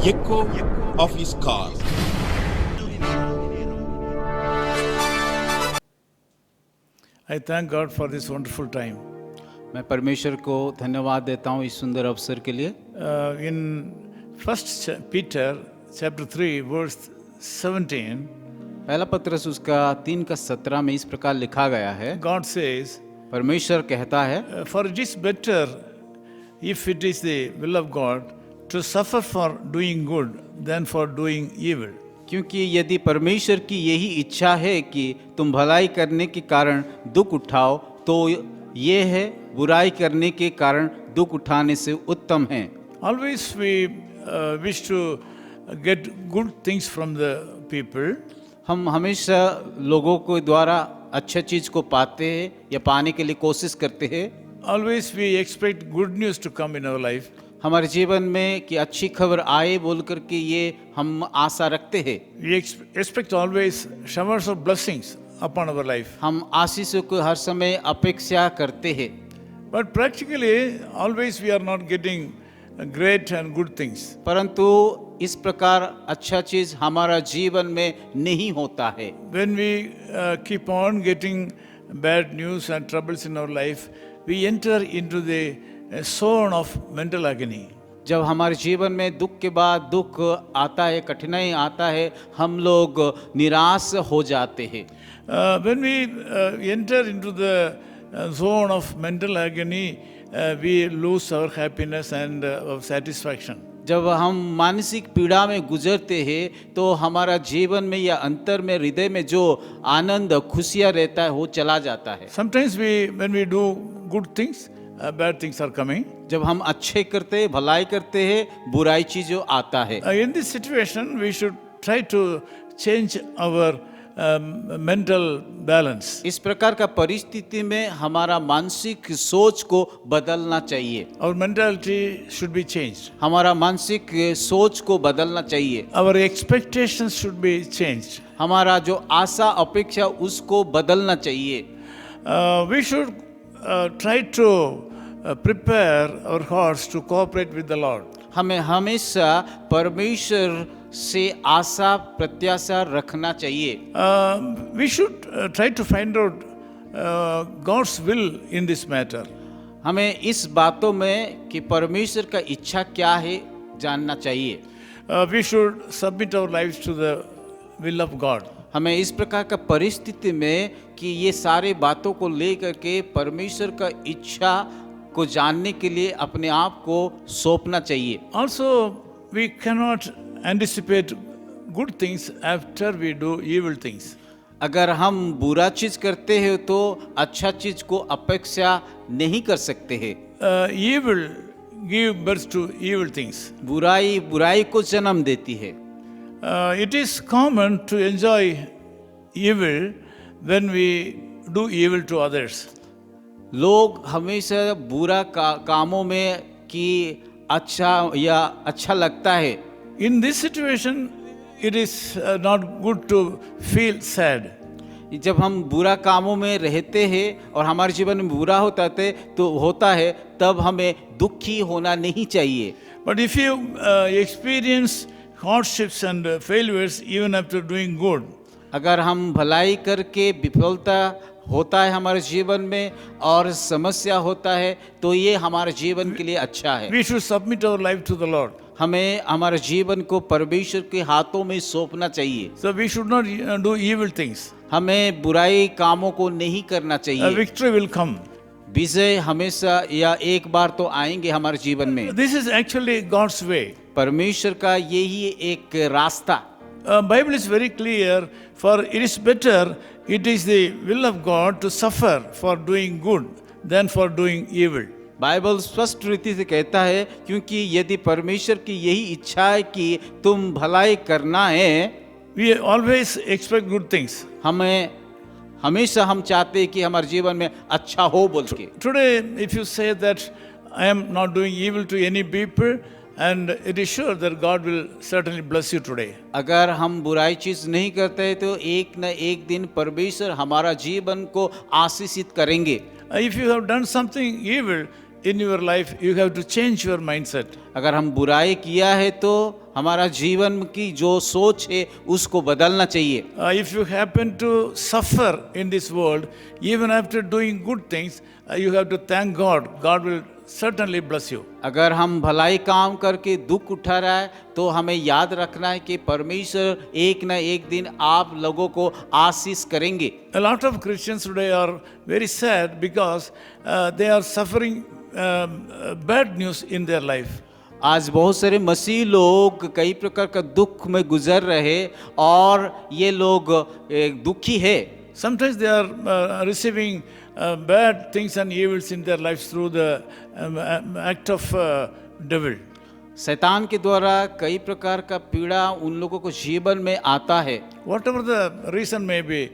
echo of his call. I thank God for this wonderful time. मैं परमेश्वर को धन्यवाद देता हूँ इस सुंदर अवसर के लिए। In Peter chapter 3 verse 17, पहला पत्रस उसका 3:17 में इस प्रकार लिखा गया है, God says, परमेश्वर कहता है, For it is better, if it is the will of God, to suffer for doing good than for doing evil. क्योंकि यदि परमेश्वर की यही इच्छा है कि तुम भलाई करने के कारण दुख उठाओ, तो ये है बुराई करने के कारण दुख उठाने से उत्तम है। Always we wish to get good things from the people. हम हमेशा लोगों के द्वारा अच्छे चीज को पाते हैं या पाने के लिए कोशिश करते हैं। Always we expect good news to come in our life. हमारे जीवन में कि अच्छी खबर आए बोल करके ये हम आशा रखते हैं। We expect always showers of blessings upon our life. हम आशीषों को हर समय अपेक्षा करते हैं, But practically, always we are not getting great and good things. परंतु इस प्रकार अच्छा चीज हमारा जीवन में नहीं होता है। When we keep on getting bad news and troubles in our life, we enter into the zone of mental agony. जब हमारे जीवन में दुख के बाद दुख आता है, कठिनाई आता है, हम लोग निराश हो जाते हैं। When we enter into the zone of mental agony, we lose our happiness and our satisfaction. जब हम मानसिक पीड़ा में गुजरते हैं तो हमारा जीवन में या अंतर में हृदय में जो आनंद खुशियाँ रहता है वो चला जाता है। Sometimes when we do good things, bad things are coming. जब हम अच्छे करते हैं, भलाई करते हैं, बुराई चीज़ों आता है। In this situation, we should try to change our mental balance. इस प्रकार का परिस्थिति में हमारा मानसिक सोच को बदलना चाहिए। Our mentality should be changed. हमारा मानसिक सोच को बदलना चाहिए। Our expectations should be changed. हमारा जो आशा अपेक्षा उसको बदलना चाहिए। We should try to prepare our hearts to cooperate with the Lord. हमें हमेशा परमेश्वर से आशा प्रत्याशा रखना चाहिए। We should try to find out God's will in this matter. हमें इस बातों में कि परमेश्वर का इच्छा क्या है जानना चाहिए। We should submit our lives to the will of God. हमें इस प्रकार का परिस्थिति में कि ये सारे बातों को लेकर के परमेश्वर का इच्छा को जानने के लिए अपने आप को सौंपना चाहिए। Also, we cannot anticipate good things after we do evil things. अगर हम बुरा चीज करते हैं तो अच्छा चीज को अपेक्षा नहीं कर सकते हैं। Evil give birth to evil things. बुराई बुराई को जन्म देती है। It is common to enjoy evil when we do evil to others. लोग हमेशा बुरा कामों में कि अच्छा या अच्छा लगता है। In this situation, it is not good to feel sad. जब हम बुरा कामों में रहते हैं और हमारे जीवन में बुरा होता है तब हमें दुखी होना नहीं चाहिए। But if you experience hardships and failures even after doing good, अगर हम भलाई करके विफलता होता है हमारे जीवन में और समस्या होता है तो ये हमारे जीवन के लिए अच्छा है। we should submit our life to the Lord. हमें हमारे जीवन को परमेश्वर के हाथों में सौंपना चाहिए। So we should not do evil things. हमें बुराई कामों को नहीं करना A चाहिए। victory will come. विजय हमेशा या एक बार तो आएंगे हमारे जीवन में। This is actually God's way. परमेश्वर का यही एक रास्ता। Bible is very clear, for it is better, it is the will of God to suffer for doing good than for doing evil. Bible स्पष्ट रीति से कहता है क्योंकि यदि परमेश्वर की यही इच्छा है कि तुम भलाई करना है, We always expect good things. हमेशा हम चाहते हैं कि हमारे जीवन में अच्छा हो बोल के। Today, if you say that I am not doing evil to any people, and it is sure that God will certainly bless you today. अगर हम बुराई चीज नहीं करते तो एक न एक दिन परमेश्वर हमारा जीवन को आशीषित करेंगे। If you have done something evil, in your life, you have to change your mindset. अगर हम बुराई किया है तो हमारा जीवन की जो सोच है उसको बदलना चाहिए। If you happen to suffer in this world, even after doing good things, you have to thank God. God will certainly bless you. अगर हम भलाई काम करके दुख उठा रहा है तो हमें याद रखना है कि परमेश्वर एक न एक दिन आप लोगों को आशीष करेंगे। A lot of Christians today are very sad because they are suffering bad news in their life. आज बहुत सारे मसीह लोग कई प्रकार का दुख में गुजर रहे और ये लोग दुखी है। Sometimes they are receiving bad things and evils in their lives through the act of devil. शैतान के द्वारा कई प्रकार का पीड़ा उन लोगों को जीवन में आता है। Whatever the reason may be,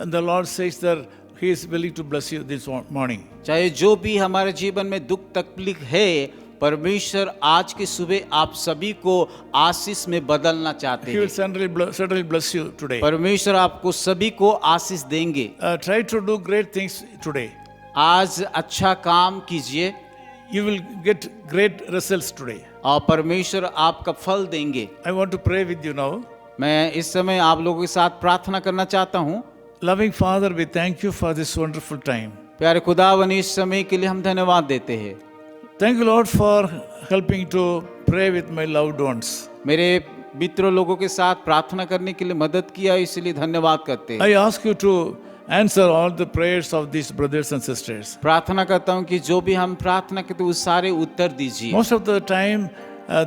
the Lord says that He is willing to bless you this morning. चाहे जो भी हमारे जीवन में दुख तकलीफ है, परमेश्वर आज के सुबह आप सभी को आशीष में बदलना चाहते He will हैं। certainly bless you today. परमेश्वर आपको सभी को आशीष देंगे। Try to do great things today. आज अच्छा काम कीजिए You will get great results today. और परमेश्वर आपका फल देंगे। I want to pray with you now. मैं इस समय आप लोगों के साथ प्रार्थना करना चाहता हूँ। Loving Father, we thank you for this wonderful time. प्यारे खुदावन, इस समय के लिए हम धन्यवाद देते हैं। Thank you, Lord, for helping to pray with my loved ones. मेरे मित्रों लोगों के साथ प्रार्थना करने के लिए मदद किया, इसलिए धन्यवाद करते हैं। I ask you to answer all the prayers of these brothers and sisters. प्रार्थना करता हूँ कि जो भी हम प्रार्थना करते हैं उस सारे उत्तर दीजिए। Most of the time,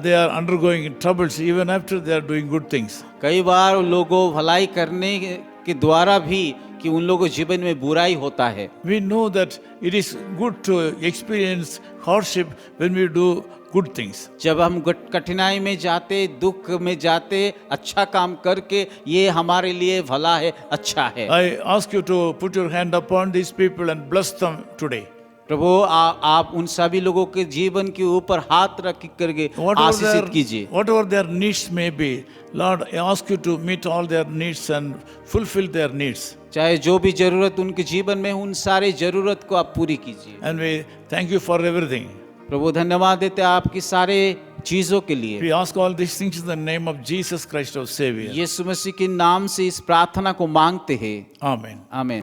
they are undergoing troubles even after they are doing good things. कई बार लोगों भलाई करने के द्वारा भी कि उन लोगों के जीवन में बुराई होता है। We know that it is good to experience hardship when we do good things. जब हम कठिनाई में जाते, दुख में जाते, अच्छा काम करके ये हमारे लिए भला है, अच्छा है। I ask you to put your hand upon these people and bless them today. प्रभु आप उन सभी लोगों के जीवन के ऊपर हाथ रख करके आशीषित कीजिए। Whatever their needs may be, Lord, I ask you to meet all their needs and fulfill their needs. चाहे जो भी जरूरत उनके जीवन में, उन सारे जरूरत को आप पूरी कीजिए। And we thank you for everything. प्रभु धन्यवाद देते हैं आपकी सारे चीजों के लिए। We ask all these things in the name of Jesus Christ our Savior. यीशु मसीह के नाम से इस प्रार्थना को मांगते हैं। Amen. आमीन।